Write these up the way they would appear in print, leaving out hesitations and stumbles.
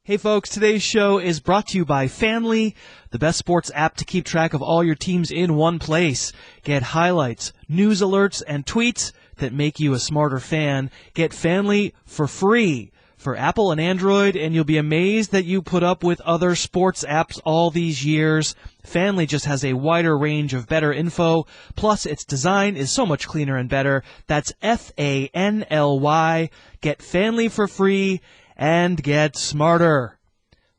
Hey folks, today's show is brought to you by Fanly, the best sports app to keep track of all your teams in one place. Get highlights, news alerts, and tweets that make you a smarter fan. Get Fanly for free for Apple and Android, and you'll be amazed that you put up with other sports apps all these years. Fanly just has a wider range of better info, plus its design is so much cleaner and better. That's Fanly. Get Fanly for free and get smarter.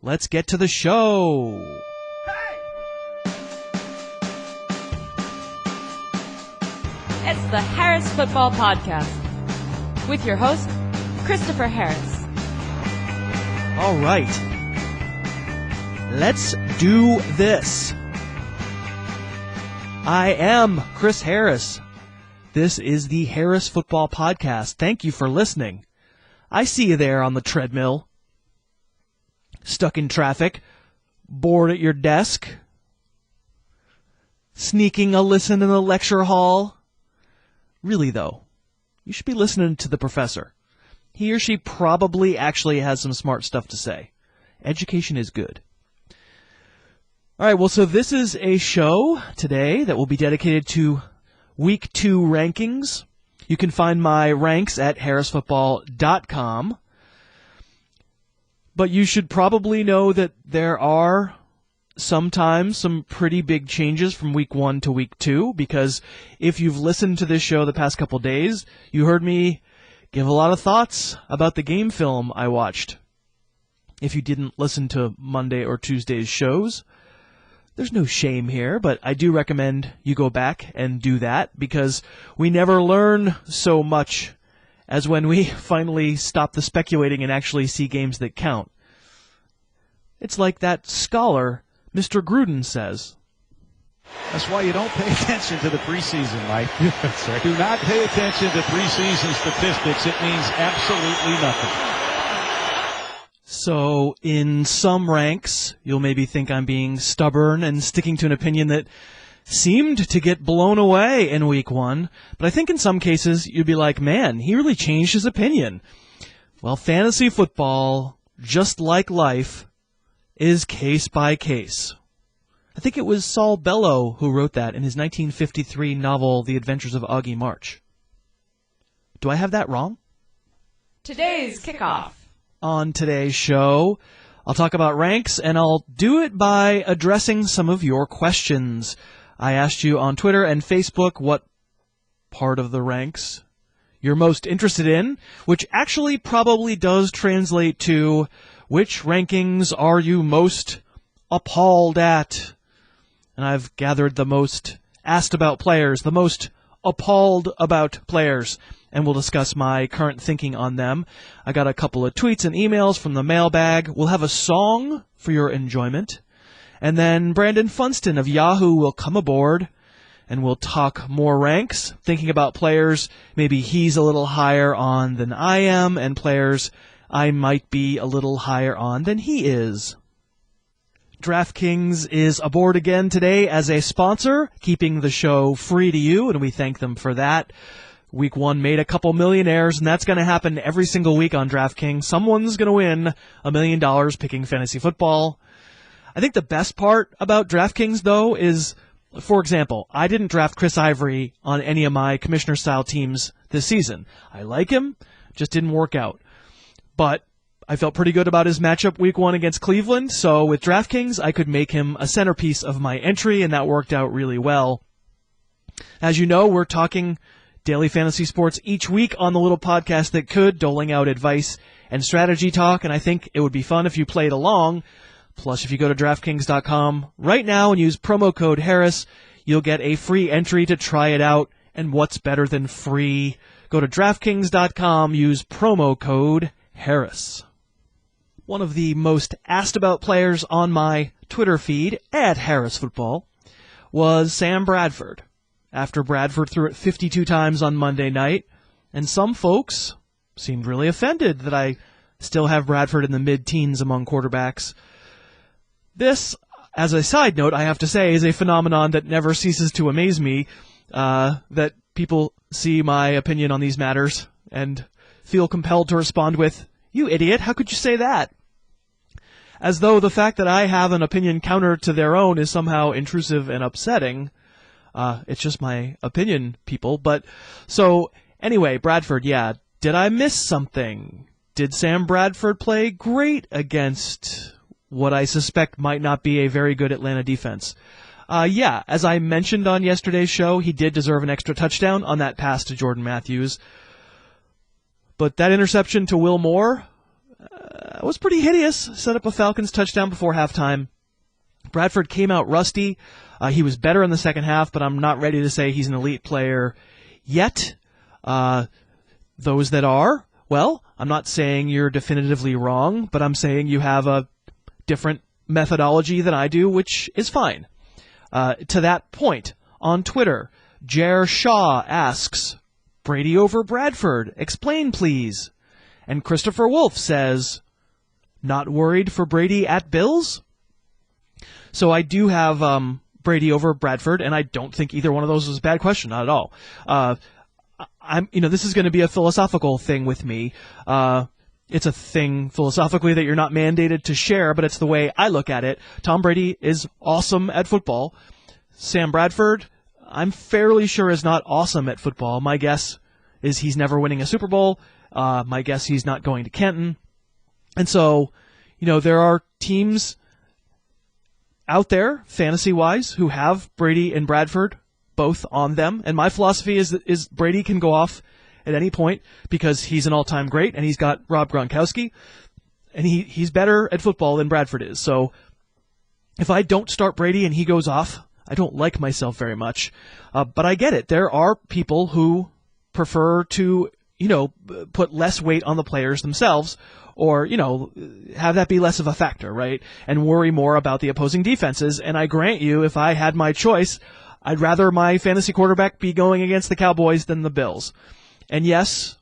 Let's get to the show. It's the Harris Football Podcast with your host, Christopher Harris. All right. Let's do this. I am Chris Harris. This is the Harris Football Podcast. Thank you for listening. I see you there on the treadmill, stuck in traffic, bored at your desk, sneaking a listen in the lecture hall. Really, though, you should be listening to the professor. He or she probably actually has some smart stuff to say. Education is good. All right, well, so this is a show today that will be dedicated to Week 2 rankings. You can find my ranks at harrisfootball.com. But you should probably know that there are sometimes some pretty big changes from Week 1 to Week 2, because if you've listened to this show the past couple days, you heard me give a lot of thoughts about the game film I watched. If you didn't listen to Monday or Tuesday's shows, there's no shame here, but I do recommend you go back and do that, because we never learn so much as when we finally stop the speculating and actually see games that count. It's like that scholar, Mr. Gruden, says. That's why you don't pay attention to the preseason, Mike. That's right. Do not pay attention to preseason statistics. It means absolutely nothing. So, in some ranks, you'll maybe think I'm being stubborn and sticking to an opinion that seemed to get blown away in Week 1, but I think in some cases you'd be like, man, he really changed his opinion. Well, fantasy football, just like life, is case by case. I think it was Saul Bellow who wrote that in his 1953 novel, The Adventures of Augie March. Do I have that wrong? Today's kickoff. On today's show, I'll talk about ranks, and I'll do it by addressing some of your questions. I asked you on Twitter and Facebook what part of the ranks you're most interested in, which actually probably does translate to which rankings are you most appalled at. And I've gathered the most asked about players, the most appalled about players, and we'll discuss my current thinking on them. I got a couple of tweets and emails from the mailbag. We'll have a song for your enjoyment. And then Brandon Funston of Yahoo will come aboard, and we'll talk more ranks, thinking about players maybe he's a little higher on than I am, and players I might be a little higher on than he is. DraftKings is aboard again today as a sponsor, keeping the show free to you, and we thank them for that. Week 1 made a couple millionaires, and that's going to happen every single week on DraftKings. Someone's going to win $1 million picking fantasy football. I think the best part about DraftKings, though, is, for example, I didn't draft Chris Ivory on any of my commissioner-style teams this season. I like him, just didn't work out. But I felt pretty good about his matchup Week 1 against Cleveland, so with DraftKings, I could make him a centerpiece of my entry, and that worked out really well. As you know, we're talking daily fantasy sports each week on the little podcast that could, doling out advice and strategy talk, and I think it would be fun if you played along. Plus, if you go to DraftKings.com right now and use promo code Harris, you'll get a free entry to try it out, and what's better than free? Go to DraftKings.com, use promo code Harris. One of the most asked about players on my Twitter feed, at Harris Football, was Sam Bradford, after Bradford threw it 52 times on Monday night, and some folks seemed really offended that I still have Bradford in the mid-teens among quarterbacks. This, as a side note, I have to say, is a phenomenon that never ceases to amaze me, that people see my opinion on these matters and feel compelled to respond with, "You idiot, how could you say that?" as though the fact that I have an opinion counter to their own is somehow intrusive and upsetting. It's just my opinion, people. But so anyway, Bradford, yeah. Did I miss something? Did Sam Bradford play great against what I suspect might not be a very good Atlanta defense? Yeah, as I mentioned on yesterday's show, he did deserve an extra touchdown on that pass to Jordan Matthews. But that interception to Will Moore was pretty hideous. Set up a Falcons touchdown before halftime. Bradford came out rusty. He was better in the second half, but I'm not ready to say he's an elite player yet. Those that are, well, I'm not saying you're definitively wrong, but I'm saying you have a different methodology than I do, which is fine. To that point, on Twitter, Jer Shaw asks, Brady over Bradford, explain please. And Christopher Wolf says, not worried for Brady at Bills? So I do have Brady over Bradford, and I don't think either one of those was a bad question, not at all. This is going to be a philosophical thing with me. It's a thing philosophically that you're not mandated to share, but it's the way I look at it. Tom Brady is awesome at football. Sam Bradford, I'm fairly sure is not awesome at football. My guess is he's never winning a Super Bowl. My guess he's not going to Canton. And so, there are teams out there, fantasy-wise, who have Brady and Bradford both on them. And my philosophy is Brady can go off at any point because he's an all-time great, and he's got Rob Gronkowski, and he's better at football than Bradford is. So if I don't start Brady and he goes off, I don't like myself very much. But I get it. There are people who prefer to, put less weight on the players themselves, or, have that be less of a factor, right? And worry more about the opposing defenses. And I grant you, if I had my choice, I'd rather my fantasy quarterback be going against the Cowboys than the Bills. And yes,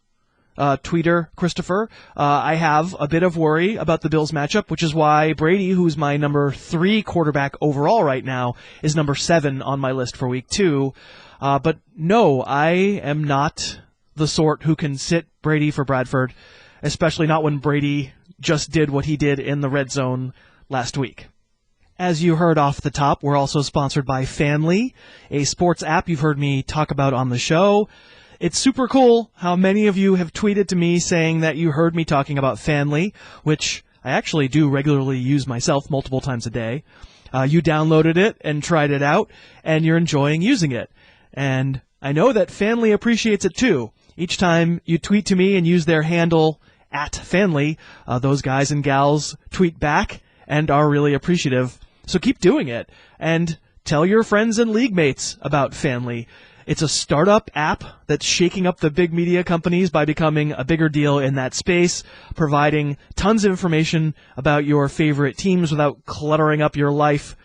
tweeter Christopher, I have a bit of worry about the Bills matchup, which is why Brady, who's my number 3 quarterback overall right now, is number 7 on my list for week 2. But no, I am not the sort who can sit Brady for Bradford, especially not when Brady just did what he did in the red zone last week. As you heard off the top, we're also sponsored by Fanly, a sports app you've heard me talk about on the show. It's super cool how many of you have tweeted to me saying that you heard me talking about Fanly, which I actually do regularly use myself multiple times a day. You downloaded it and tried it out, and you're enjoying using it. And I know that Fanly appreciates it too. Each time you tweet to me and use their handle @Fanly, those guys and gals tweet back and are really appreciative. So keep doing it, and tell your friends and league mates about Fanly. It's a startup app that's shaking up the big media companies by becoming a bigger deal in that space, providing tons of information about your favorite teams without cluttering up your life,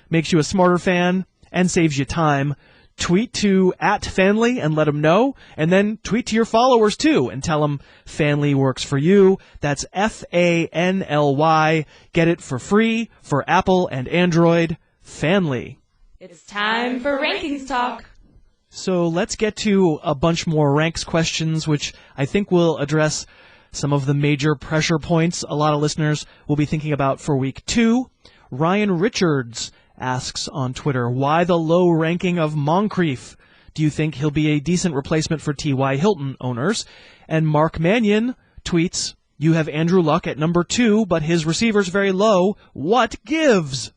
makes you a smarter fan, and saves you time. Tweet to @Fanly and let them know, and then tweet to your followers too and tell them Fanly works for you. That's Fanly. Get it for free for Apple and Android. Fanly. It's time for Rankings Talk. So let's get to a bunch more ranks questions, which I think will address some of the major pressure points a lot of listeners will be thinking about for week 2. Ryan Richards asks on Twitter, why the low ranking of Moncrief? Do you think he'll be a decent replacement for T.Y. Hilton owners? And Mark Mannion tweets, you have Andrew Luck at number 2, but his receiver's very low. What gives?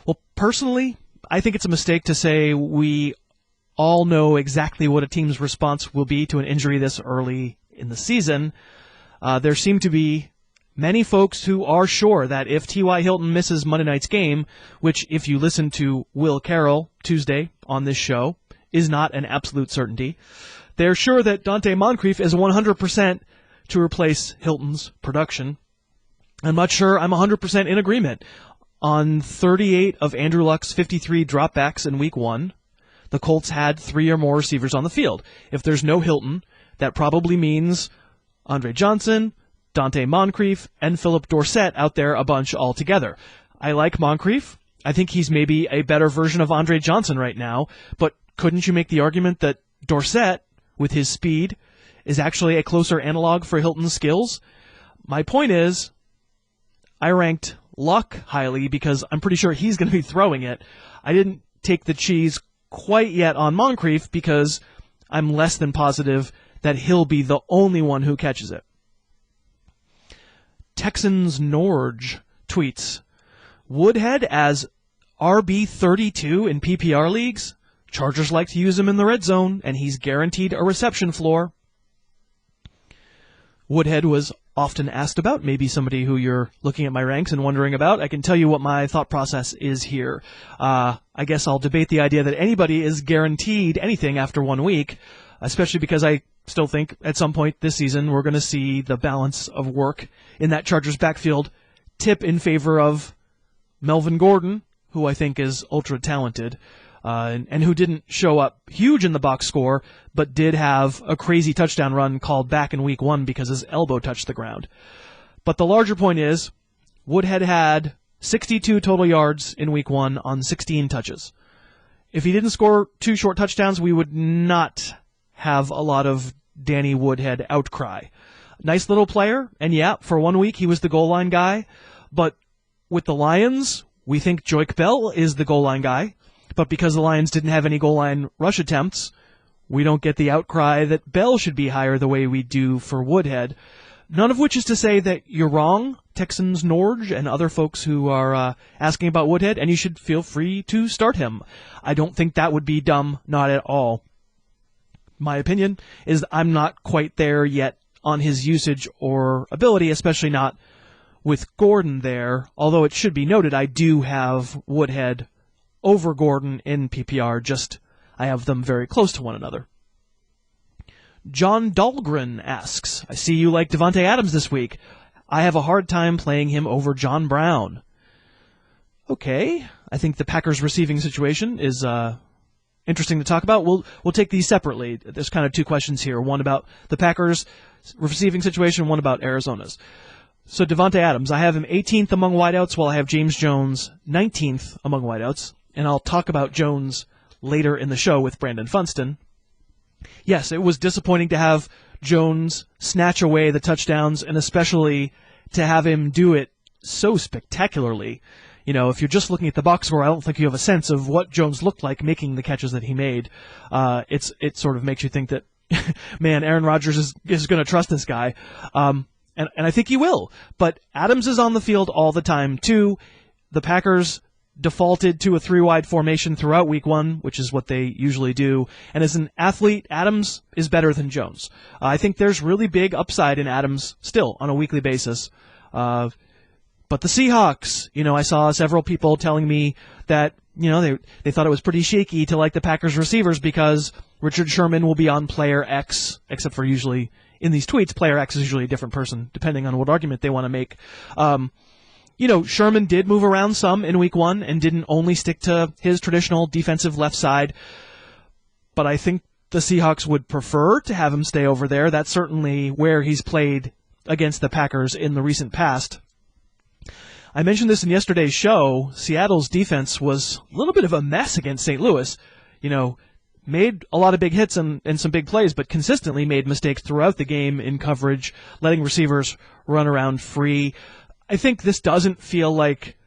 Well, personally, I think it's a mistake to say we all know exactly what a team's response will be to an injury this early in the season. There seem to be many folks who are sure that if T.Y. Hilton misses Monday night's game, which if you listen to Will Carroll Tuesday on this show, is not an absolute certainty, they're sure that Dante Moncrief is 100% to replace Hilton's production. I'm not sure I'm 100% in agreement. On 38 of Andrew Luck's 53 dropbacks in week 1, the Colts had 3 or more receivers on the field. If there's no Hilton, that probably means Andre Johnson, Dante Moncrief, and Philip Dorsett out there a bunch altogether. I like Moncrief. I think he's maybe a better version of Andre Johnson right now, but couldn't you make the argument that Dorsett, with his speed, is actually a closer analog for Hilton's skills? My point is, I ranked Luck highly because I'm pretty sure he's going to be throwing it. I didn't take the cheese quite yet on Moncrief because I'm less than positive that he'll be the only one who catches it. Texans Norge tweets, Woodhead as RB32 in PPR leagues? Chargers like to use him in the red zone, and he's guaranteed a reception floor. Woodhead was often asked about, maybe somebody who you're looking at my ranks and wondering about. I can tell you what my thought process is here. I guess I'll debate the idea that anybody is guaranteed anything after 1 week, especially because I still think at some point this season we're going to see the balance of work in that Chargers backfield tip in favor of Melvin Gordon, who I think is ultra-talented, and who didn't show up huge in the box score, but did have a crazy touchdown run called back in week 1 because his elbow touched the ground. But the larger point is, Woodhead had 62 total yards in week 1 on 16 touches. If he didn't score 2 short touchdowns, we would not have a lot of Danny Woodhead outcry. Nice little player, and yeah, for 1 week he was the goal line guy, but with the Lions, we think Joik Bell is the goal line guy. But because the Lions didn't have any goal line rush attempts, we don't get the outcry that Bell should be higher the way we do for Woodhead. None of which is to say that you're wrong, Texans Norge and other folks who are asking about Woodhead, and you should feel free to start him. I don't think that would be dumb, not at all. My opinion is I'm not quite there yet on his usage or ability, especially not with Gordon there, although it should be noted I do have Woodhead over Gordon in PPR, just I have them very close to one another. John Dahlgren asks, I see you like Devontae Adams this week. I have a hard time playing him over John Brown. Okay, I think the Packers receiving situation is interesting to talk about. We'll take these separately. There's kind of 2 questions here, one about the Packers receiving situation, one about Arizona's. So Devontae Adams, I have him 18th among wideouts, while I have James Jones 19th among wideouts. And I'll talk about Jones later in the show with Brandon Funston. Yes, it was disappointing to have Jones snatch away the touchdowns, and especially to have him do it so spectacularly. You know, if you're just looking at the box score, I don't think you have a sense of what Jones looked like making the catches that he made. It sort of makes you think that, man, Aaron Rodgers is going to trust this guy. And I think he will. But Adams is on the field all the time, too. The Packers defaulted to a 3-wide formation throughout week 1, which is what they usually do. And as an athlete, Adams is better than Jones. I think there's really big upside in Adams still on a weekly basis. But the Seahawks, I saw several people telling me that, they thought it was pretty shaky to like the Packers receivers because Richard Sherman will be on player X, except for usually in these tweets, player X is usually a different person, depending on what argument they want to make. Sherman did move around some in week 1 and didn't only stick to his traditional defensive left side. But I think the Seahawks would prefer to have him stay over there. That's certainly where he's played against the Packers in the recent past. I mentioned this in yesterday's show. Seattle's defense was a little bit of a mess against St. Louis. Made a lot of big hits and some big plays, but consistently made mistakes throughout the game in coverage, letting receivers run around free. I think this doesn't feel like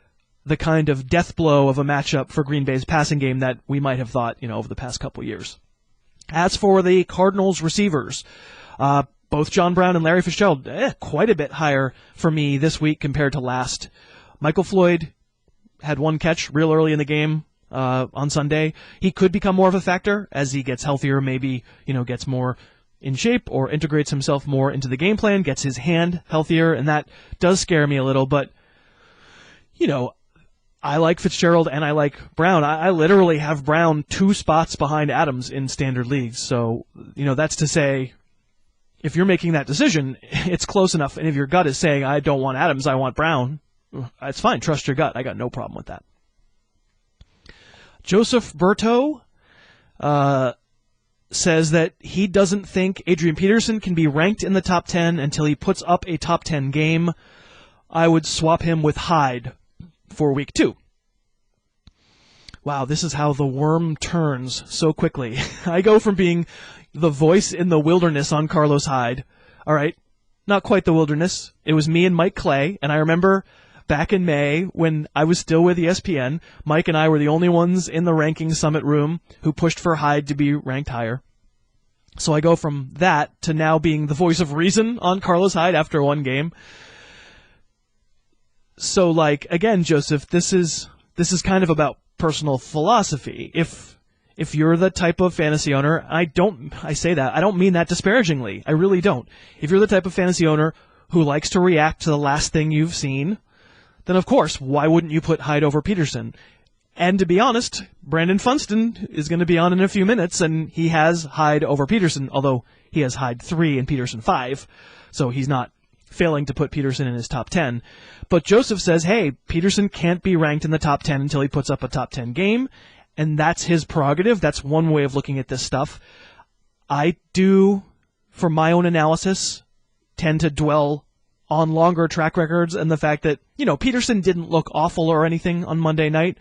the kind of death blow of a matchup for Green Bay's passing game that we might have thought, over the past couple years. As for the Cardinals receivers, both John Brown and Larry Fitzgerald, quite a bit higher for me this week compared to last. Michael Floyd had 1 catch real early in the game on Sunday. He could become more of a factor as he gets healthier, maybe, gets more in shape or integrates himself more into the game plan, gets his hand healthier, and that does scare me a little. But, I like Fitzgerald and I like Brown. I literally have Brown 2 spots behind Adams in standard leagues. So, that's to say, if you're making that decision, it's close enough. And if your gut is saying, I don't want Adams, I want Brown, it's fine. Trust your gut. I got no problem with that. Joseph Berto says that he doesn't think Adrian Peterson can be ranked in the top 10 until he puts up a top 10 game. I would swap him with Hyde for week 2. Wow, this is how the worm turns so quickly. I go from being the voice in the wilderness on Carlos Hyde. All right, not quite the wilderness. It was me and Mike Clay, and I remember back in May when I was still with ESPN. Mike and I were the only ones in the ranking summit room who pushed for Hyde to be ranked higher. So I go from that to now being the voice of reason on Carlos Hyde after one game. So, like, again, Joseph, this is kind of about personal philosophy. If you're the type of fantasy owner, I don't mean that disparagingly. I really don't. If you're the type of fantasy owner who likes to react to the last thing you've seen, then of course, why wouldn't you put Hyde over Peterson? And to be honest, Brandon Funston is going to be on in a few minutes, and he has Hyde over Peterson, although he has Hyde 3 and Peterson 5, so he's not failing to put Peterson in his top 10. But Joseph says, hey, Peterson can't be ranked in the top 10 until he puts up a top 10 game, and that's his prerogative. That's one way of looking at this stuff. I do, for my own analysis, tend to dwell on longer track records and the fact that, Peterson didn't look awful or anything on Monday night.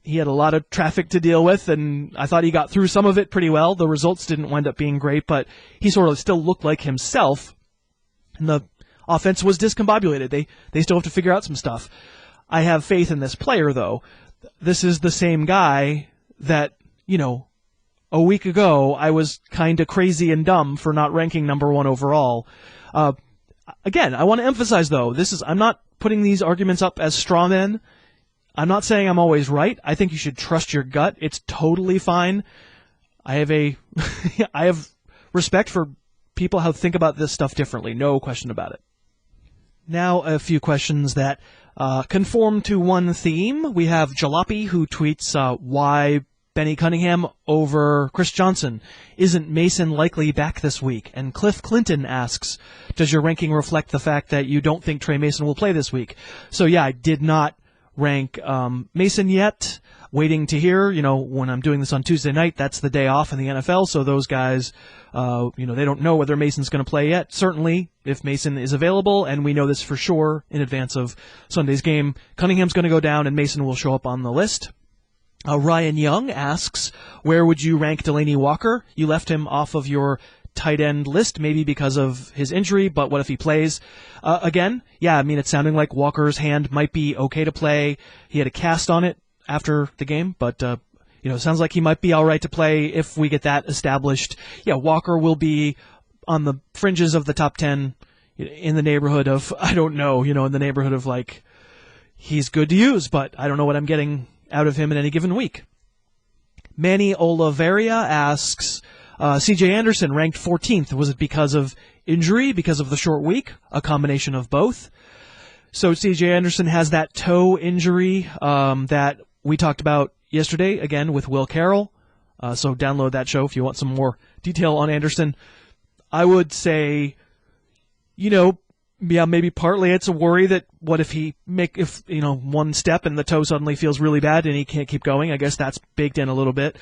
He had a lot of traffic to deal with, and I thought he got through some of it pretty well. The results didn't wind up being great, but he sort of still looked like himself. And the offense was discombobulated. They still have to figure out some stuff. I have faith in this player, though. This is the same guy that, a week ago I was kind of crazy and dumb for not ranking number 1 overall. Again, I want to emphasize, though, I'm not putting these arguments up as straw men. I'm not saying I'm always right. I think you should trust your gut. It's totally fine. I have respect for people who think about this stuff differently. No question about it. Now, a few questions that conform to one theme. We have Jalopy, who tweets, why Benny Cunningham over Chris Johnson? Isn't Mason likely back this week? And Cliff Clinton asks, does your ranking reflect the fact that you don't think Trey Mason will play this week? So yeah, I did not rank Mason yet. Waiting to hear, when I'm doing this on Tuesday night, that's the day off in the NFL, so those guys, they don't know whether Mason's going to play yet. Certainly, if Mason is available, and we know this for sure in advance of Sunday's game, Cunningham's going to go down and Mason will show up on the list. Ryan Young asks, where would you rank Delaney Walker? You left him off of your tight end list, maybe because of his injury, but what if he plays? Again, yeah, it's sounding like Walker's hand might be okay to play. He had a cast on it after the game, but it sounds like he might be all right to play if we get that established. Yeah, Walker will be on the fringes of the top 10 in the neighborhood of, I don't know, in the neighborhood of like, he's good to use, but I don't know what I'm getting out of him in any given week. Manny Oliveria asks, C.J. Anderson ranked 14th. Was it because of injury, because of the short week? A combination of both. So C.J. Anderson has that toe injury that we talked about yesterday, again, with Will Carroll. So download that show if you want some more detail on Anderson. I would say, maybe partly it's a worry that what if one step and the toe suddenly feels really bad and he can't keep going. I guess that's baked in a little bit.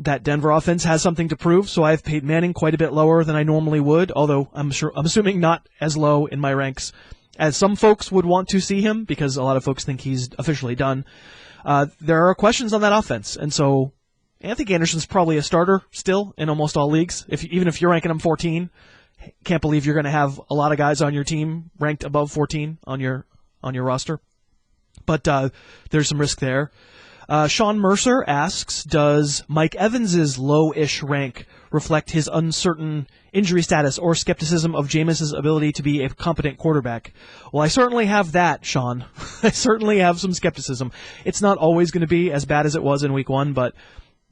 That Denver offense has something to prove, so I've paid Manning quite a bit lower than I normally would, although I'm assuming not as low in my ranks as some folks would want to see him, because a lot of folks think he's officially done. There are questions on that offense, and so I think Anderson's probably a starter still in almost all leagues. Even if you're ranking him 14, can't believe you're going to have a lot of guys on your team ranked above 14 on your roster. But there's some risk there. Sean Mercer asks, does Mike Evans's low-ish rank reflect his uncertain injury status or skepticism of Jameis's ability to be a competent quarterback? Well, I certainly have that, Sean. I certainly have some skepticism. It's not always going to be as bad as it was in week 1, but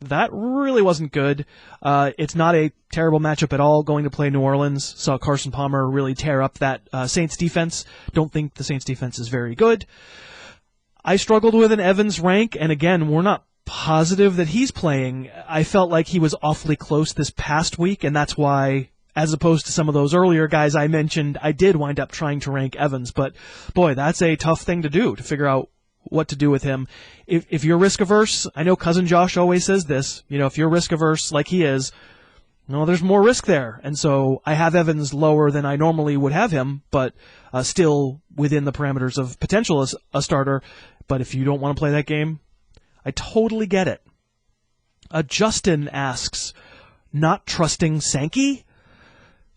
that really wasn't good. It's not a terrible matchup at all going to play New Orleans. Saw Carson Palmer really tear up that Saints defense. Don't think the Saints defense is very good. I struggled with an Evans rank, and again, we're not positive that he's playing. I felt like he was awfully close this past week, and that's why, as opposed to some of those earlier guys I mentioned, I did wind up trying to rank Evans. But, boy, that's a tough thing to do, to figure out what to do with him. If you're risk-averse, I know Cousin Josh always says this, if you're risk-averse like he is, there's more risk there. And so I have Evans lower than I normally would have him, but still within the parameters of potential as a starter. But if you don't want to play that game, I totally get it. Justin asks, not trusting Sankey?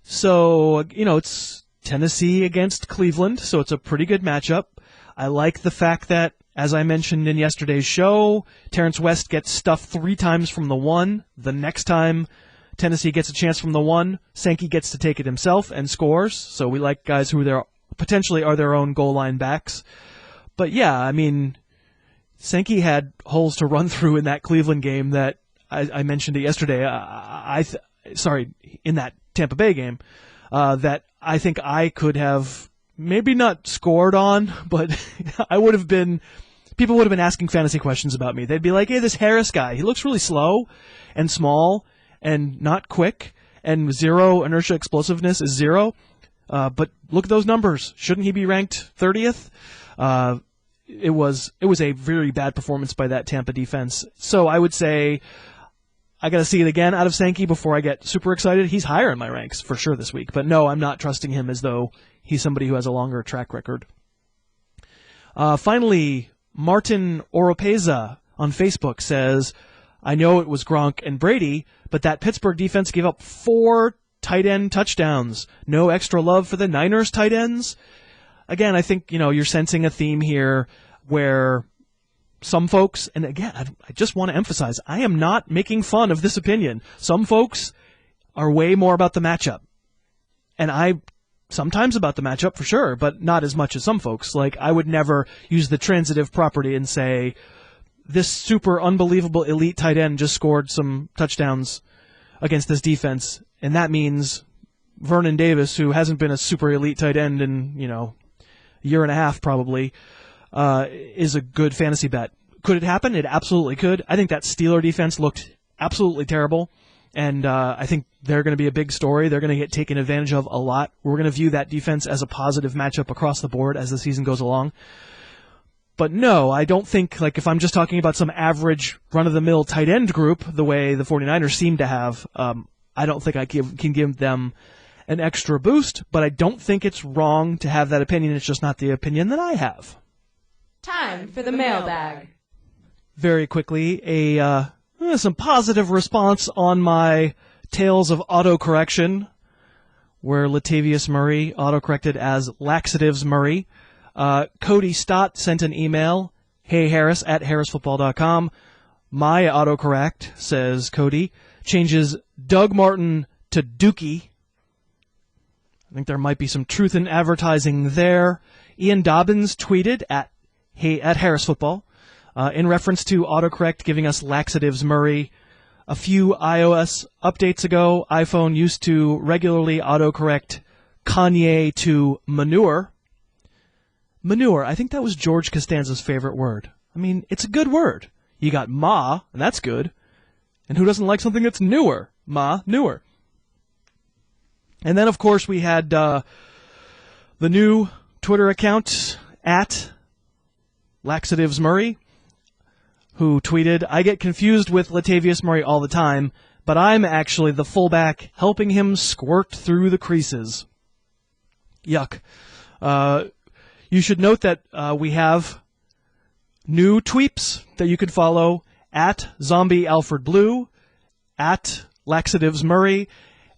So, it's Tennessee against Cleveland, so it's a pretty good matchup. I like the fact that, as I mentioned in yesterday's show, Terrence West gets stuffed 3 times from the 1. The next time Tennessee gets a chance from the 1, Sankey gets to take it himself and scores. So we like guys who potentially are their own goal line backs. But yeah, I mean, Sankey had holes to run through in that Cleveland game that I mentioned it yesterday. In that Tampa Bay game, that I think I could have maybe not scored on, but people would have been asking fantasy questions about me. They'd be like, hey, this Harris guy, he looks really slow and small and not quick, and 0 inertia explosiveness is 0. But look at those numbers. Shouldn't he be ranked 30th? It was a very bad performance by that Tampa defense. So I would say I got to see it again out of Sankey before I get super excited. He's higher in my ranks for sure this week. But no, I'm not trusting him as though he's somebody who has a longer track record. Finally, Martin Oropeza on Facebook says, I know it was Gronk and Brady, but that Pittsburgh defense gave up 4 tight end touchdowns. No extra love for the Niners tight ends? Again, I think, you're sensing a theme here where some folks, and again, I just want to emphasize, I am not making fun of this opinion. Some folks are way more about the matchup. And I sometimes about the matchup for sure, but not as much as some folks. Like, I would never use the transitive property and say, this super unbelievable elite tight end just scored some touchdowns against this defense, and that means Vernon Davis, who hasn't been a super elite tight end in, a year and a half probably, is a good fantasy bet. Could it happen? It absolutely could. I think that Steeler defense looked absolutely terrible, and I think they're going to be a big story. They're going to get taken advantage of a lot. We're going to view that defense as a positive matchup across the board as the season goes along. But no, I don't think, if I'm just talking about some average run-of-the-mill tight end group, the way the 49ers seem to have, I don't think I can give them an extra boost, but I don't think it's wrong to have that opinion. It's just not the opinion that I have. Time for the mailbag. Very quickly, some positive response on my Tales of Autocorrection, where Latavius Murray autocorrected as Laxatives Murray. Cody Stott sent an email, hey Harris at harrisfootball.com. My autocorrect, says Cody, changes Doug Martin to Dookie. I think there might be some truth in advertising there. Ian Dobbins tweeted at Harris Football in reference to autocorrect giving us Laxatives Murray. A few iOS updates ago, iPhone used to regularly autocorrect Kanye to manure. Manure, I think that was George Costanza's favorite word. I mean, it's a good word. You got ma, and that's good. And who doesn't like something that's newer? Ma, newer. And then, of course, we had the new Twitter account at Laxatives Murray, who tweeted, I get confused with Latavius Murray all the time, but I'm actually the fullback helping him squirt through the creases. Yuck. You should note that we have new tweeps that you could follow at Zombie Alfred Blue, at Laxatives Murray,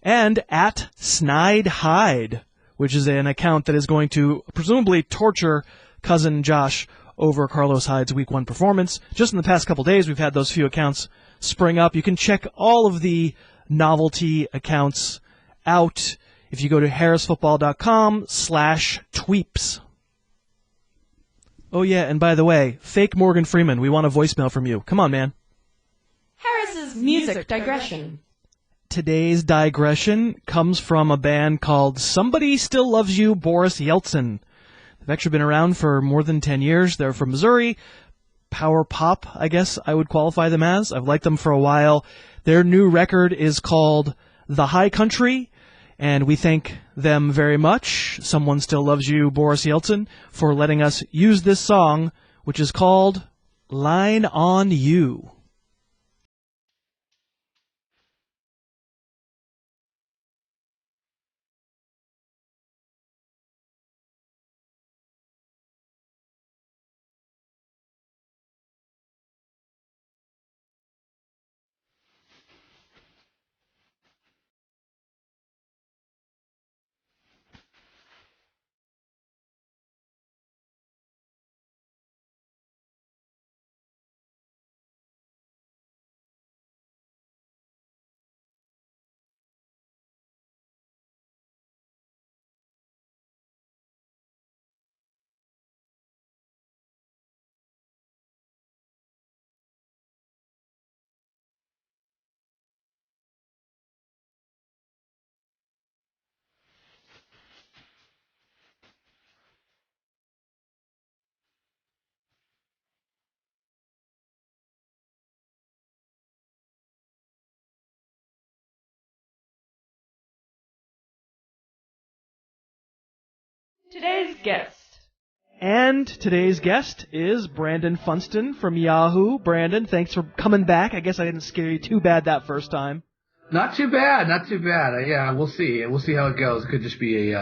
and at Snide Hyde, which is an account that is going to presumably torture cousin Josh over Carlos Hyde's Week 1 performance. Just in the past couple days, we've had those few accounts spring up. You can check all of the novelty accounts out if you go to harrisfootball.com/tweeps. Oh, yeah, and by the way, fake Morgan Freeman, we want a voicemail from you. Come on, man. Harris's music digression. Today's digression comes from a band called Somebody Still Loves You, Boris Yeltsin. They've actually been around for more than 10 years. They're from Missouri. Power pop, I guess I would qualify them as. I've liked them for a while. Their new record is called The High Country, and we thank them very much, Someone Still Loves You, Boris Yeltsin, for letting us use this song, which is called Line on You. Today's guest. And today's guest is Brandon Funston from Yahoo. Brandon, thanks for coming back. I guess I didn't scare you too bad that first time. Not too bad. Yeah, we'll see. We'll see how it goes. It could just be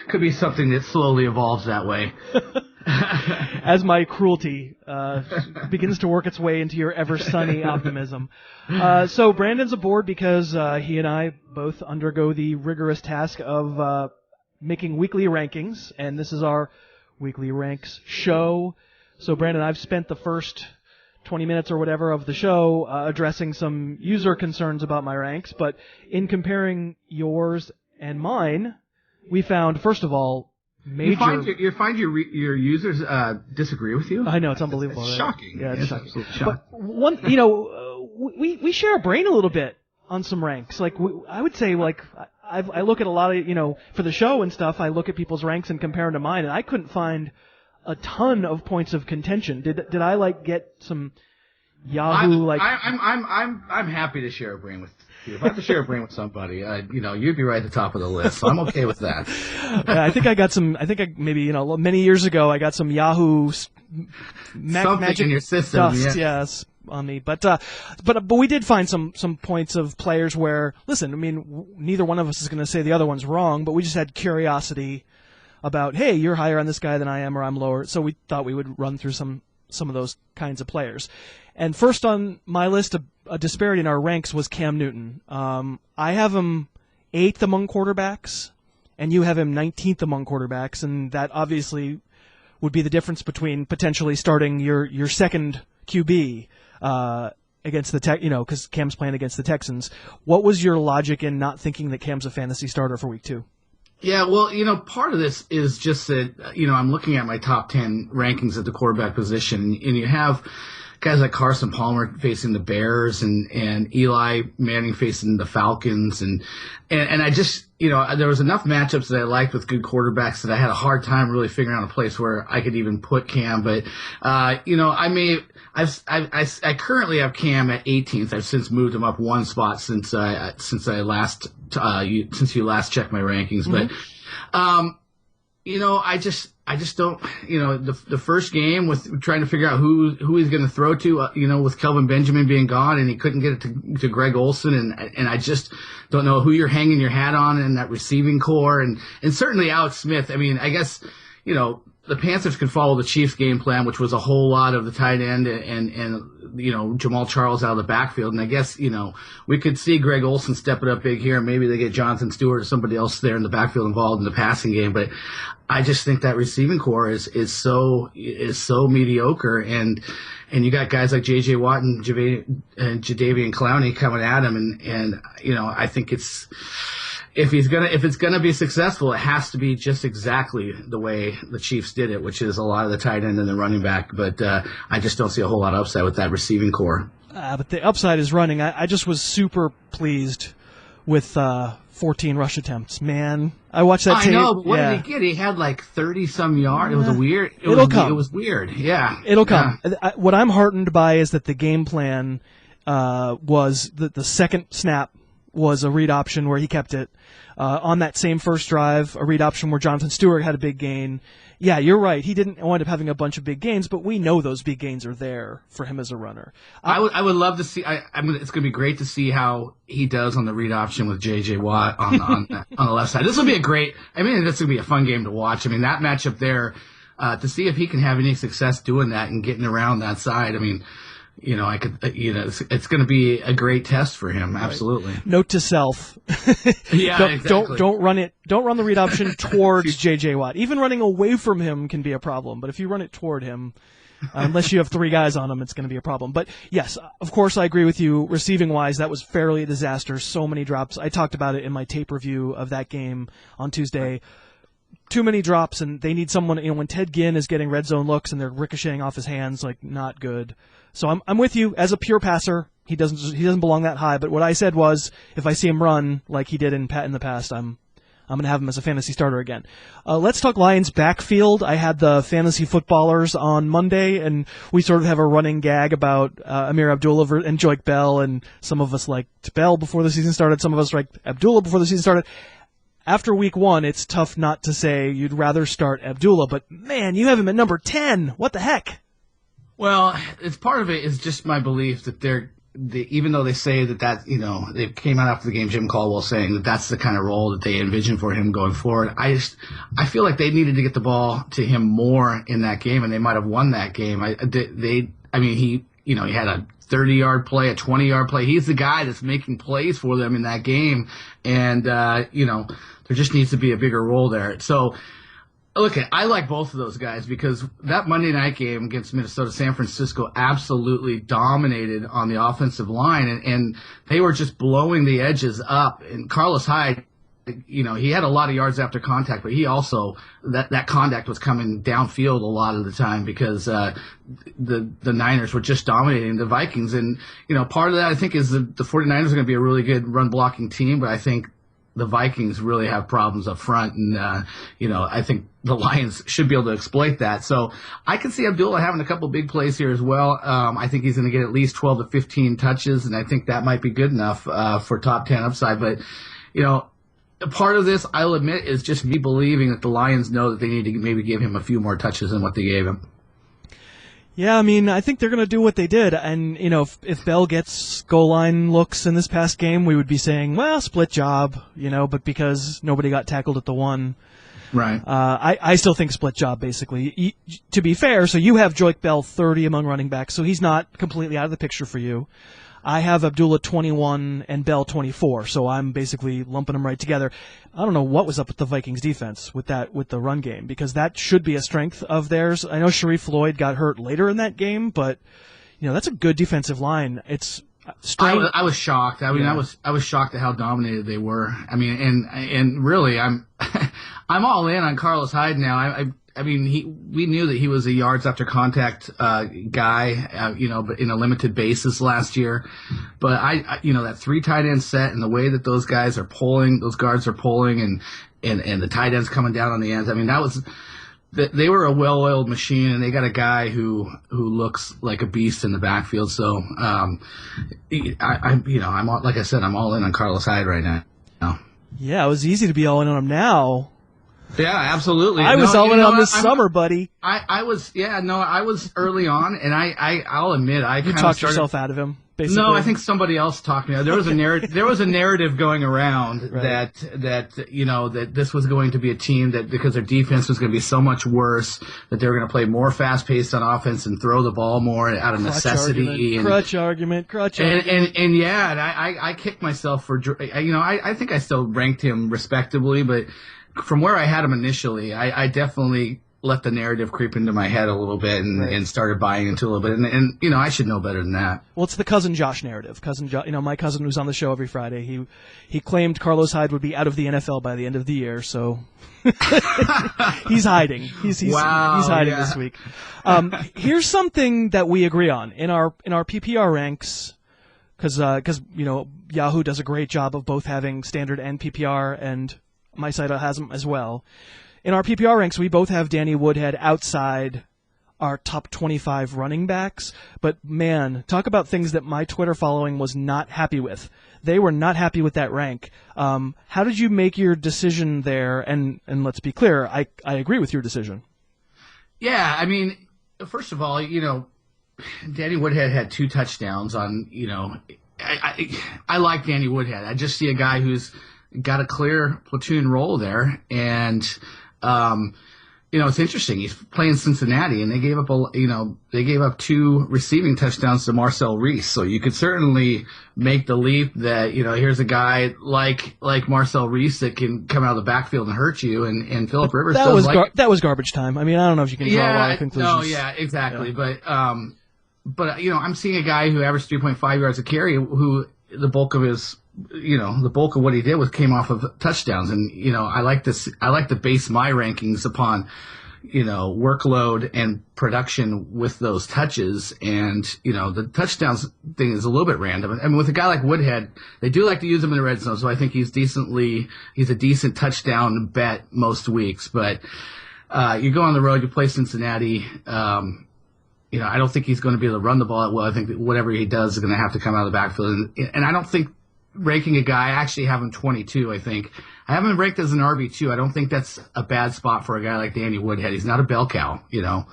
could be something that slowly evolves that way. As my cruelty begins to work its way into your ever sunny optimism. So Brandon's aboard because he and I both undergo the rigorous task of making weekly rankings, and this is our weekly ranks show. So Brandon, I've spent the first 20 minutes or whatever of the show addressing some user concerns about my ranks, but in comparing yours and mine, we found, first of all, major... You find your users disagree with you? I know, it's unbelievable. It's right? shocking. Yeah, it's shocking. Absolutely shocking. But one, we share a brain a little bit on some ranks. Like, I would say, like, I look at a lot of, for the show and stuff, I look at people's ranks and compare them to mine, and I couldn't find a ton of points of contention. Did I get some Yahoo I'm happy to share a brain with you. If I have to share a brain with somebody, you'd be right at the top of the list. So I'm okay with that. I think I got some. I think many years ago I got some Yahoo magic in your system. dust, yes, on me. But we did find some points of players where, listen, I mean, neither one of us is going to say the other one's wrong, but we just had curiosity about, hey, you're higher on this guy than I am, or I'm lower. So we thought we would run through some of those kinds of players. And first on my list, a disparity in our ranks was Cam Newton. I have him 8th among quarterbacks, and you have him 19th among quarterbacks, and that obviously would be the difference between potentially starting your second QB against the because Cam's playing against the Texans. What was your logic in not thinking that Cam's a fantasy starter for week 2? Yeah, well, part of this is just that, I'm looking at my top 10 rankings at the quarterback position, and you have guys like Carson Palmer facing the Bears and Eli Manning facing the Falcons. And I just, there was enough matchups that I liked with good quarterbacks that I had a hard time really figuring out a place where I could even put Cam. But, I currently have Cam at 18th. I've since moved him up one spot since you last checked my rankings. Mm-hmm. But, I just don't, the first game with trying to figure out who he's going to throw to, with Kelvin Benjamin being gone and he couldn't get it to Greg Olsen. And I just don't know who you're hanging your hat on in that receiving core. And certainly Alex Smith. I mean, I guess, the Panthers could follow the Chiefs game plan, which was a whole lot of the tight end and Jamal Charles out of the backfield. And I guess, we could see Greg Olsen step it up big here. Maybe they get Jonathan Stewart or somebody else there in the backfield involved in the passing game. But I just think that receiving core is so mediocre. And you got guys like J.J. Watt and Jadeveon Clowney coming at him. And I think if it's gonna be successful, it has to be just exactly the way the Chiefs did it, which is a lot of the tight end and the running back. But I just don't see a whole lot of upside with that receiving core. But the upside is running. I just was super pleased with 14 rush attempts. Man, I watched that tape. I know, but what did he get? He had like 30-some yards. It was weird. It'll come. It was weird. Yeah. It'll come. What I'm heartened by is that the game plan was the second snap was a read option where he kept it. On that same first drive, a read option where Jonathan Stewart had a big gain. Yeah, you're right. He didn't wind up having a bunch of big gains, but we know those big gains are there for him as a runner. I would love to see. It's going to be great to see how he does on the read option with J.J. Watt on the left side. This will be this is going to be a fun game to watch. I mean, that matchup there, to see if he can have any success doing that and getting around that side. I mean, it's going to be a great test for him. Absolutely. Right. Note to self. Yeah, exactly. Don't run the read option towards J.J. Watt. Even running away from him can be a problem. But if you run it toward him, unless you have 3 guys on him, it's going to be a problem. But yes, of course, I agree with you. Receiving wise, that was fairly a disaster. So many drops. I talked about it in my tape review of that game on Tuesday. Too many drops, and they need someone. When Ted Ginn is getting red zone looks and they're ricocheting off his hands, not good. So I'm with you. As a pure passer, he doesn't belong that high. But what I said was, if I see him run like he did in the past, I'm going to have him as a fantasy starter again. Let's talk Lions backfield. I had the fantasy footballers on Monday, and we sort of have a running gag about Amir Abdullah and Joique Bell, and some of us liked Bell before the season started. Some of us liked Abdullah before the season started. after week 1, it's tough not to say you'd rather start Abdullah, but man, you have him at number 10. What the heck? Well, it's part of it is just my belief that even though they say that they came out after the game, Jim Caldwell saying that that's the kind of role that they envision for him going forward. I feel like they needed to get the ball to him more in that game, and they might have won that game. He had a 30-yard play, a 20-yard play. He's the guy that's making plays for them in that game, and there just needs to be a bigger role there. So, look, I like both of those guys because that Monday night game against Minnesota, San Francisco absolutely dominated on the offensive line, and they were just blowing the edges up. And Carlos Hyde, he had a lot of yards after contact, but he also that contact was coming downfield a lot of the time because the Niners were just dominating the Vikings. And part of that I think is the 49ers are going to be a really good run blocking team, but I think the Vikings really have problems up front, and I think the Lions should be able to exploit that. So I can see Abdullah having a couple big plays here as well. I think he's going to get at least 12 to 15 touches, and I think that might be good enough for top 10 upside. But part of this, I'll admit, is just me believing that the Lions know that they need to maybe give him a few more touches than what they gave him. Yeah, I think they're going to do what they did. And, if Bell gets goal line looks in this past game, we would be saying, well, split job, but because nobody got tackled at the one. Right. I still think split job, basically. To be fair, so you have Joique Bell 30 among running backs, so he's not completely out of the picture for you. I have Abdullah 21 and Bell 24, so I'm basically lumping them right together. I don't know what was up with the Vikings defense with the run game, because that should be a strength of theirs. I know Sharif Floyd got hurt later in that game, but that's a good defensive line. It's strange. I was shocked. I was shocked at how dominated they were. And really, I'm I'm all in on Carlos Hyde now. We knew that he was a yards after contact guy, but in a limited basis last year. But that 3 tight end set and the way that those guys are pulling, those guards are pulling, and the tight ends coming down on the ends. They were a well-oiled machine, and they got a guy who looks like a beast in the backfield. So, I'm like I said, I'm all in on Carlos Hyde right now. Yeah, it was easy to be all in on him now. Yeah, absolutely. I was all in on this summer, buddy. I was early on, and I'll admit you talked yourself out of him. Basically. No, I think somebody else talked me. There was a narrative. There was a narrative going around right. that this was going to be a team that because their defense was going to be so much worse that they were going to play more fast paced on offense and throw the ball more out of necessity. Crutch argument. And I kicked myself for I think I still ranked him respectably, but from where I had him initially, I definitely let the narrative creep into my head a little bit and started buying into a little bit. And I should know better than that. Well, it's the Cousin Josh narrative. My cousin who's on the show every Friday, he claimed Carlos Hyde would be out of the NFL by the end of the year, so he's hiding. He's hiding this week. Here's something that we agree on in our PPR ranks, because Yahoo does a great job of both having standard and PPR, and my site has them as well. In our PPR ranks, we both have Danny Woodhead outside our top 25 running backs. But, man, talk about things that my Twitter following was not happy with. They were not happy with that rank. How did you make your decision there? And let's be clear, I agree with your decision. Yeah, first of all, Danny Woodhead had 2 touchdowns on, I like Danny Woodhead. I just see a guy who's got a clear platoon role there, and it's interesting. He's playing Cincinnati, and they gave up 2 receiving touchdowns to Marcel Reese. So you could certainly make the leap that here's a guy like Marcel Reese that can come out of the backfield and hurt you, and Phillip Rivers that was garbage time. I don't know if you can draw a lot of conclusions. No, yeah, exactly. Yeah. But I'm seeing a guy who averaged 3.5 yards a carry, who the bulk of what he did came off of touchdowns. And, I like to base my rankings upon, workload and production with those touches. And, the touchdowns thing is a little bit random. With a guy like Woodhead, they do like to use him in the red zone. So I think he's a decent touchdown bet most weeks. But, you go on the road, you play Cincinnati, I don't think he's going to be able to run the ball well. I think that whatever he does is going to have to come out of the backfield. And I don't think ranking a guy, I actually have him 22, I think. I have him ranked as an RB2. I don't think that's a bad spot for a guy like Danny Woodhead. He's not a bell cow,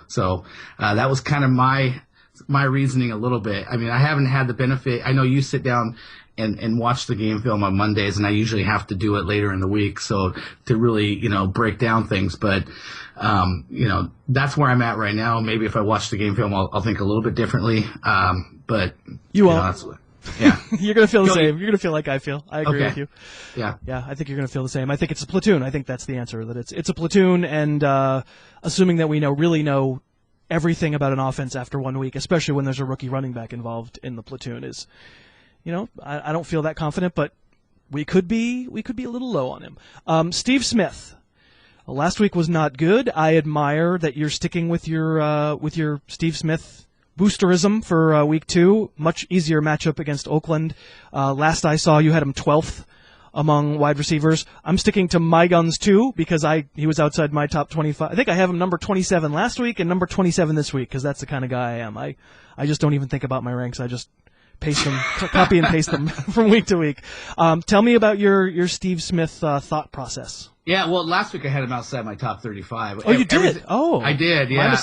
So that was kind of my reasoning a little bit. I mean, I haven't had the benefit. I know you sit down and watch the game film on Mondays, and I usually have to do it later in the week, so to really, break down things. But, that's where I'm at right now. Maybe if I watch the game film, I'll think a little bit differently. But you won't. That's yeah. You're going to feel the same. You're going to feel like I feel. I agree with you. Yeah. Yeah, I think you're going to feel the same. I think it's a platoon. I think that's the answer, that it's a platoon, and assuming that we really know everything about an offense after 1 week, especially when there's a rookie running back involved in the platoon, is, I don't feel that confident, but we could be a little low on him. Steve Smith. Last week was not good. I admire that you're sticking with your Steve Smith boosterism for week 2. Much easier matchup against Oakland. Last I saw, you had him 12th among wide receivers. I'm sticking to my guns too, because he was outside my top 25. I think I have him number 27 last week and number 27 this week, because that's the kind of guy I am. I just don't even think about my ranks. I just paste them, copy and paste them from week to week. Tell me about your Steve Smith thought process. Yeah, well, last week I had him outside my top 35. Oh, you did? Oh, I did. Yeah,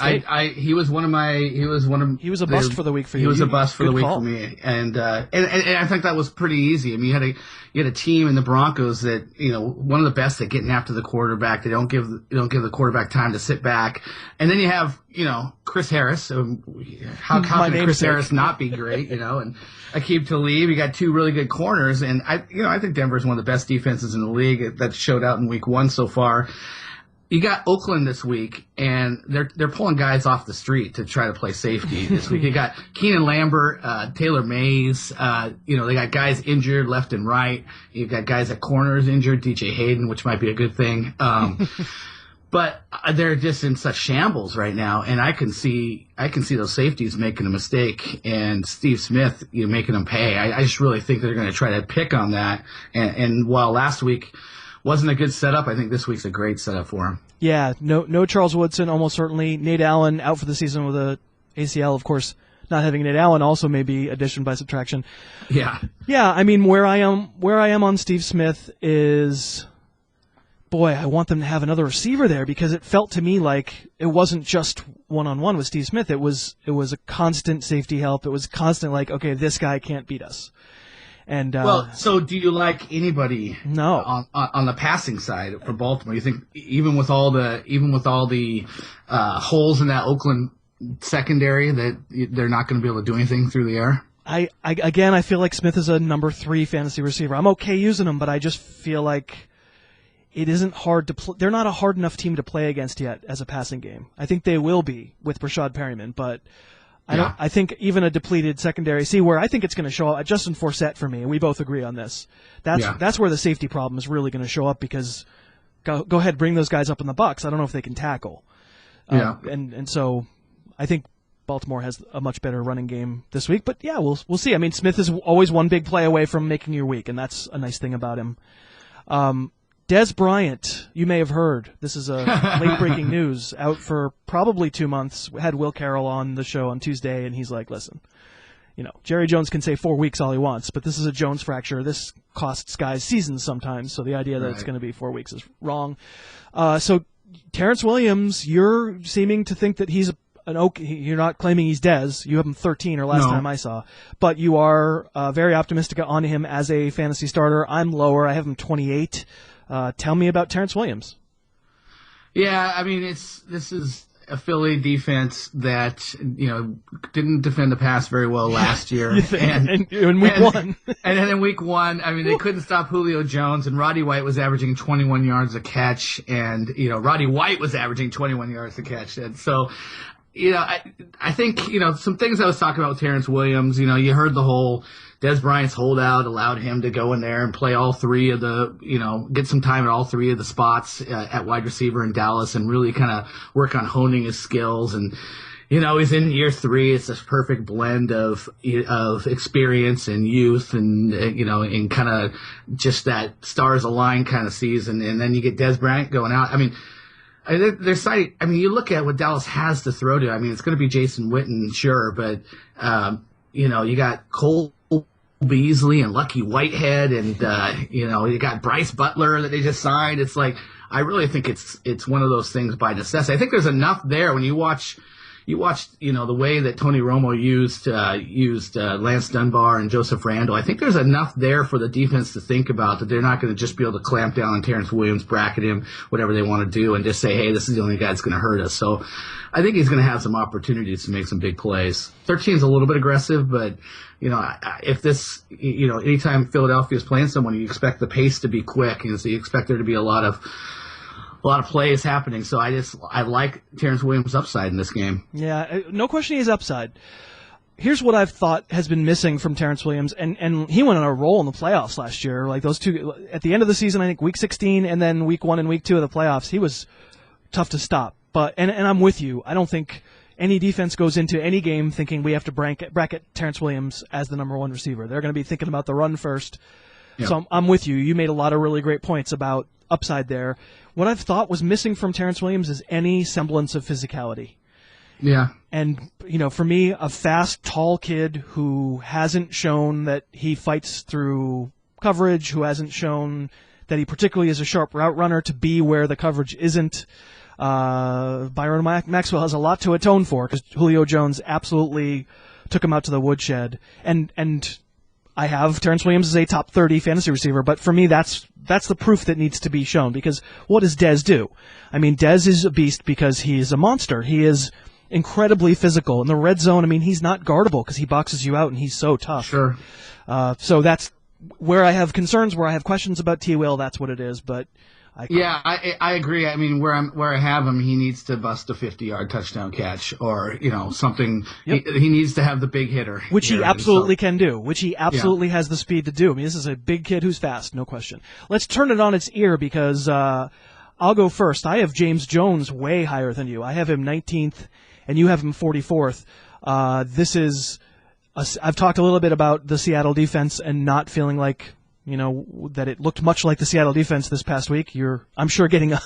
he was He was a bust for the week for you. He was a bust for the week call. for me, and I think that was pretty easy. I mean, you had a team in the Broncos that, one of the best at getting after the quarterback. They don't give the quarterback time to sit back, and then you have Chris Harris. How can Chris Harris not be great? And Aqib Talib. You got 2 really good corners, and I think Denver's one of the best defenses in the league. That showed out in week 1 so far. You got Oakland this week, and they're pulling guys off the street to try to play safety this week. You got Keenan Lambert, Taylor Mays. They got guys injured left and right. You got guys at corners injured, DJ Hayden, which might be a good thing. But they're just in such shambles right now, and I can see those safeties making a mistake, and Steve Smith, making them pay. I just really think they're going to try to pick on that. And while last week wasn't a good setup, I think this week's a great setup for him. Yeah, no Charles Woodson, almost certainly. Nate Allen out for the season with a ACL, of course. Not having Nate Allen also may be addition by subtraction. Yeah. Yeah, I mean, where I am on Steve Smith is, boy, I want them to have another receiver there, because it felt to me like it wasn't just one-on-one with Steve Smith. It was a constant safety help. It was constant, like, okay, this guy can't beat us. And so do you like anybody? No. On the passing side for Baltimore? You think even with all the holes in that Oakland secondary that they're not going to be able to do anything through the air? I feel like Smith is a number 3 fantasy receiver. I'm okay using him, but I just feel like it isn't hard to they're not a hard enough team to play against yet as a passing game. I think they will be with Rashad Perryman, but I think even a depleted secondary, where I think it's going to show up, Justin Forsett for me, and we both agree on this. That's where the safety problem is really going to show up, because go ahead, bring those guys up in the box. I don't know if they can tackle. And so I think Baltimore has a much better running game this week, but yeah, we'll see. I mean, Smith is always one big play away from making your week, and that's a nice thing about him. Des Bryant, you may have heard. This is a late-breaking news, out for probably 2 months. We had Will Carroll on the show on Tuesday, and he's like, listen, Jerry Jones can say 4 weeks all he wants, but this is a Jones fracture. This costs guys seasons sometimes, so the idea that it's going to be 4 weeks is wrong. So Terrence Williams, you're seeming to think that he's you're not claiming he's Dez. You have him 13 or last time I saw. But you are very optimistic on him as a fantasy starter. I'm lower. I have him 28. Tell me about Terrence Williams. Yeah, I mean, this is a Philly defense that, didn't defend the pass very well last year. And in week 1. And then in week 1, I mean, they couldn't stop Julio Jones, and Roddy White was averaging 21 yards a catch, and, Roddy White was averaging 21 yards a catch. And so, I think, some things I was talking about with Terrence Williams, you heard the whole Des Bryant's holdout allowed him to go in there and play all 3 of the, get some time at all 3 of the spots at wide receiver in Dallas, and really kind of work on honing his skills. And, he's in year 3. It's this perfect blend of experience and youth, and, and kind of just that stars align kind of season. And then you get Des Bryant going out. I mean, they're citing, you look at what Dallas has to throw to. I mean, it's going to be Jason Witten, sure, but, you got Cole Beasley and Lucky Whitehead, and you got Bryce Butler that they just signed. It's like, I really think it's one of those things by necessity. I think there's enough there when you watch the way that Tony Romo used Lance Dunbar and Joseph Randle. I think there's enough there for the defense to think about, that they're not going to just be able to clamp down on Terrence Williams, bracket him, whatever they want to do, and just say, hey, this is the only guy that's going to hurt us. So I think he's going to have some opportunities to make some big plays. 13 is a little bit aggressive, but if this, anytime Philadelphia is playing someone, you expect the pace to be quick, so you expect there to be a lot of plays happening. So I like Terrence Williams' upside in this game. Yeah, no question he's upside. Here's what I've thought has been missing from Terrence Williams, and he went on a roll in the playoffs last year. Like those two, at the end of the season, I think week 16 and then week 1 and week 2 of the playoffs, he was tough to stop. But and I'm with you. I don't think any defense goes into any game thinking we have to bracket Terrence Williams as the number 1 receiver. They're going to be thinking about the run first. Yeah. So I'm with you. You made a lot of really great points about upside there. What I've thought was missing from Terrence Williams is any semblance of physicality. Yeah. And, for me, a fast, tall kid who hasn't shown that he fights through coverage, who hasn't shown that he particularly is a sharp route runner to be where the coverage isn't. Byron Maxwell has a lot to atone for, because Julio Jones absolutely took him out to the woodshed. And I have Terrence Williams as a top 30 fantasy receiver, but for me, that's the proof that needs to be shown, because what does Dez do? I mean, Dez is a beast because he is a monster. He is incredibly physical. In the red zone, I mean, he's not guardable because he boxes you out and he's so tough. Sure. So that's where I have concerns, where I have questions about T. Will, that's what it is, but I agree. I mean, where I have him, he needs to bust a 50-yard touchdown catch, or something. Yep. He needs to have the big hitter, which he absolutely can do. Which he absolutely has the speed to do. I mean, this is a big kid who's fast, no question. Let's turn it on its ear, because I'll go first. I have James Jones way higher than you. I have him 19th, and you have him 44th. I've talked a little bit about the Seattle defense and not feeling like, that it looked much like the Seattle defense this past week. You're, I'm sure, getting an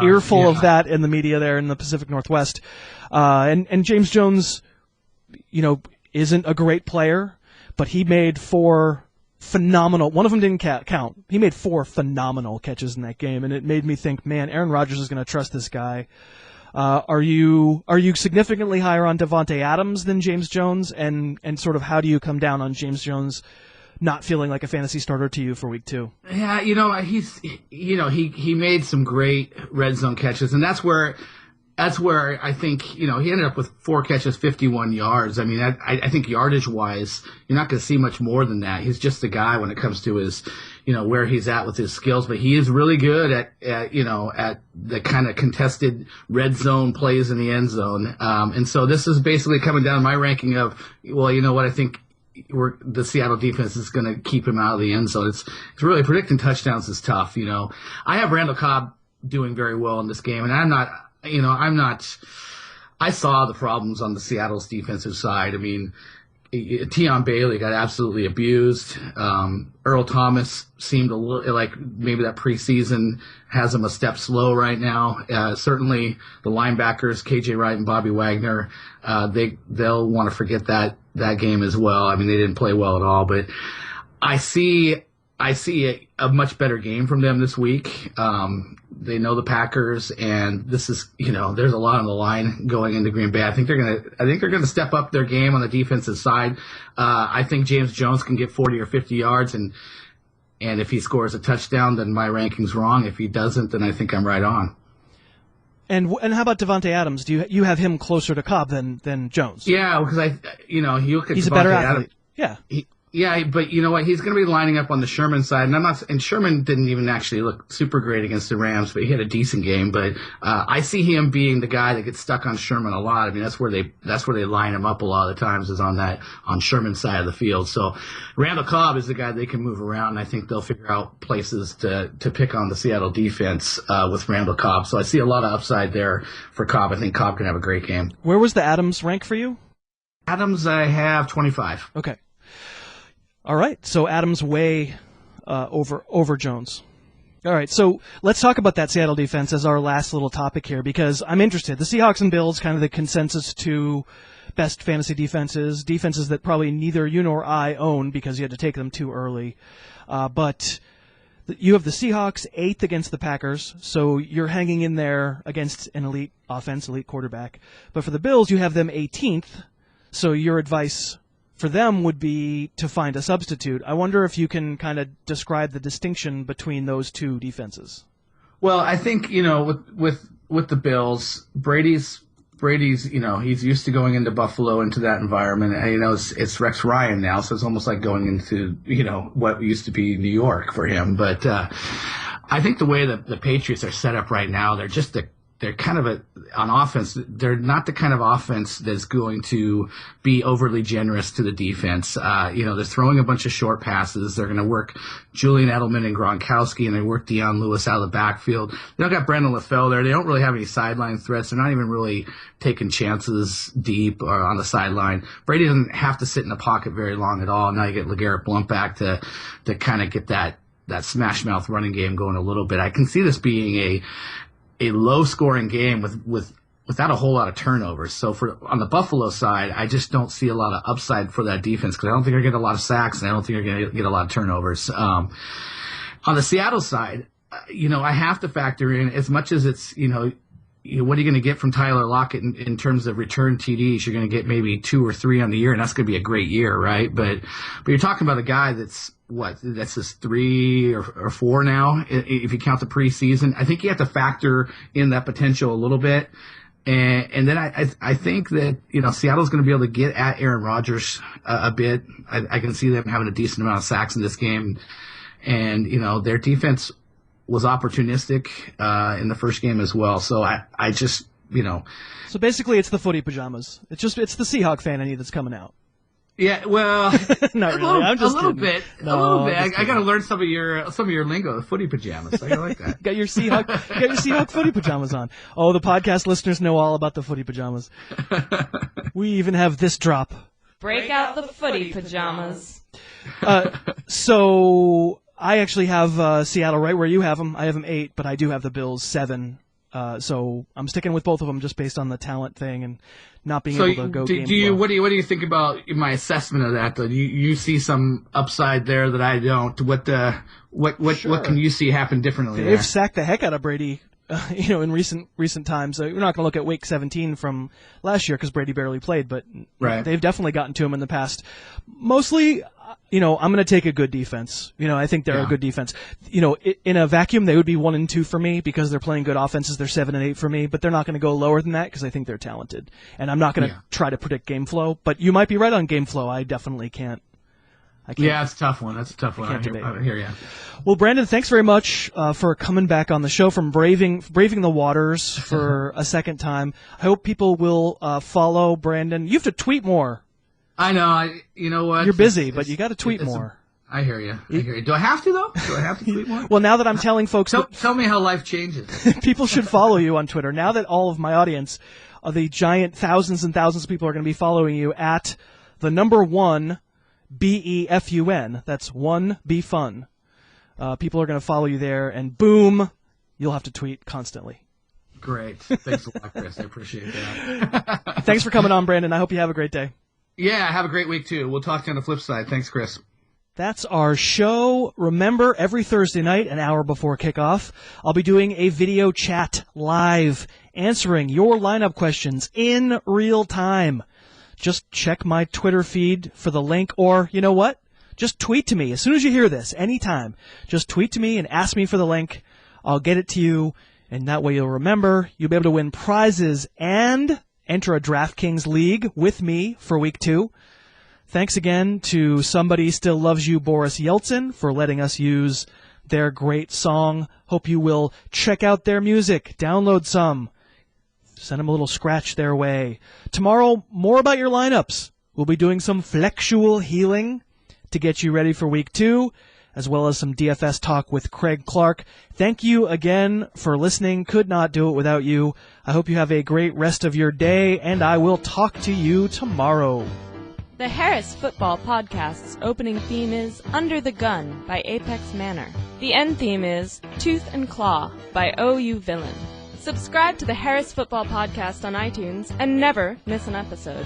earful of that in the media there in the Pacific Northwest. And James Jones, isn't a great player, but he made 4 phenomenal. One of them didn't count. He made 4 phenomenal catches in that game, and it made me think, man, Aaron Rodgers is going to trust this guy. Are you significantly higher on Davante Adams than James Jones, and sort of how do you come down on James Jones not feeling like a fantasy starter to you for week 2? Yeah, he made some great red zone catches, and that's where I think, he ended up with 4 catches, 51 yards. I mean, I think yardage wise, you're not going to see much more than that. He's just a guy when it comes to his, where he's at with his skills, but he is really good at the kind of contested red zone plays in the end zone. And so this is basically coming down my ranking of, well, you know what, I think the Seattle defense is going to keep him out of the end zone. It's really, predicting touchdowns is tough. I have Randall Cobb doing very well in this game, and I saw the problems on the Seattle's defensive side. I mean, Teion Bailey got absolutely abused. Earl Thomas seemed a little like maybe that preseason has him a step slow right now. Certainly the linebackers, KJ Wright and Bobby Wagner, they'll want to forget that game as well. I mean, they didn't play well at all, but I see a much better game from them this week. They know the Packers, and this is, there's a lot on the line going into Green Bay. I think they're gonna step up their game on the defensive side. I think James Jones can get 40 or 50 yards, and if he scores a touchdown, then my ranking's wrong. If he doesn't, then I think I'm right on. And how about Davante Adams? Do you have him closer to Cobb than Jones? Yeah, because you look at he's Davante a better athlete. Adams, yeah, but you know what? He's going to be lining up on the Sherman side, and Sherman didn't even actually look super great against the Rams, but he had a decent game. But I see him being the guy that gets stuck on Sherman a lot. I mean, that's where they line him up a lot of the times, is on Sherman's side of the field. So Randall Cobb is the guy they can move around, and I think they'll figure out places to pick on the Seattle defense with Randall Cobb. So I see a lot of upside there for Cobb. I think Cobb can have a great game. Where was the Adams rank for you? Adams, I have 25. Okay. All right, so Adams way over Jones. All right, so let's talk about that Seattle defense as our last little topic here, because I'm interested. The Seahawks and Bills, kind of the consensus 2 best fantasy defenses that probably neither you nor I own because you had to take them too early. But you have the Seahawks 8th against the Packers, so you're hanging in there against an elite offense, elite quarterback. But for the Bills, you have them 18th, so your advice for them would be to find a substitute. I wonder if you can kind of describe the distinction between those two defenses. Well, I think, with the Bills, Brady's, he's used to going into Buffalo, into that environment. And, it's Rex Ryan now, so it's almost like going into, what used to be New York for him. But I think the way that the Patriots are set up right now, they're kind of on offense, they're not the kind of offense that's going to be overly generous to the defense. They're throwing a bunch of short passes. They're going to work Julian Edelman and Gronkowski, and they work Deion Lewis out of the backfield. They don't got Brendan LaFell there. They don't really have any sideline threats. They're not even really taking chances deep or on the sideline. Brady doesn't have to sit in the pocket very long at all. Now you get LeGarrette Blount back to kind of get that smash mouth running game going a little bit. I can see this being a low-scoring game without a whole lot of turnovers. So on the Buffalo side, I just don't see a lot of upside for that defense because I don't think they're going to get a lot of sacks, and I don't think they're going to get a lot of turnovers. On the Seattle side, I have to factor in, as much as it's, what are you going to get from Tyler Lockett in terms of return TDs? You're going to get maybe 2 or 3 on the year, and that's going to be a great year, right? But you're talking about a guy that's his 3 or 4 now, if you count the preseason. I think you have to factor in that potential a little bit. And then I think that, Seattle's going to be able to get at Aaron Rodgers a bit. I can see them having a decent amount of sacks in this game. And, their defense was opportunistic in the first game as well. So I just, So basically it's the footy pajamas. It's the Seahawk fan in you that's coming out. Yeah, well, not really. I'm just a little kidding. bit. I got to learn some of your lingo, the footy pajamas. I like that. Got your Seahawk footy pajamas on. Oh, the podcast listeners know all about the footy pajamas. We even have this drop. Break out the footy pajamas. So I actually have Seattle right where you have them. I have them 8, but I do have the Bills 7. So I'm sticking with both of them just based on the talent thing and not being able to go game flow. What do you think about my assessment of that? Though, do you see some upside there that I don't? What can you see happen differently? They've sacked the heck out of Brady, in recent times. We're not going to look at Week 17 from last year because Brady barely played, but right. They've definitely gotten to him in the past. Mostly, I'm going to take a good defense. I think they're a good defense. In a vacuum, they would be 1 and 2 for me because they're playing good offenses. They're 7 and 8 for me, but they're not going to go lower than that because I think they're talented. And I'm not going to try to predict game flow, but you might be right on game flow. I definitely can't. Yeah, it's a tough one. That's a tough one. I hear you. Well, Brandon, thanks very much for coming back on the show, from braving the waters for a second time. I hope people will follow Brandon. You have to tweet more. I know. You know what? You're busy, but you got to tweet more. I hear you. Do I have to, though? Do I have to tweet more? Well, now that I'm telling folks... Tell me how life changes. People should follow you on Twitter. Now that all of my audience, the giant thousands and thousands of people are going to be following you at the number 1 BEFUN. That's 1BFun. People are going to follow you there, and boom, you'll have to tweet constantly. Great. Thanks a lot, Chris. I appreciate that. Thanks for coming on, Brandon. I hope you have a great day. Yeah, have a great week, too. We'll talk to you on the flip side. Thanks, Chris. That's our show. Remember, every Thursday night, an hour before kickoff, I'll be doing a video chat live, answering your lineup questions in real time. Just check my Twitter feed for the link, or, you know what? Just tweet to me as soon as you hear this, anytime. Just tweet to me and ask me for the link. I'll get it to you, and that way you'll remember. You'll be able to win prizes and enter a DraftKings League with me for Week 2. Thanks again to Somebody Still Loves You, Boris Yeltsin, for letting us use their great song. Hope you will check out their music, download some, send them a little scratch their way. Tomorrow, more about your lineups. We'll be doing some flexual healing to get you ready for Week 2, as well as some DFS talk with Craig Clark. Thank you again for listening. Could not do it without you. I hope you have a great rest of your day, and I will talk to you tomorrow. The Harris Football Podcast's opening theme is Under the Gun by Apex Manor. The end theme is Tooth and Claw by OU Villain. Subscribe to the Harris Football Podcast on iTunes and never miss an episode.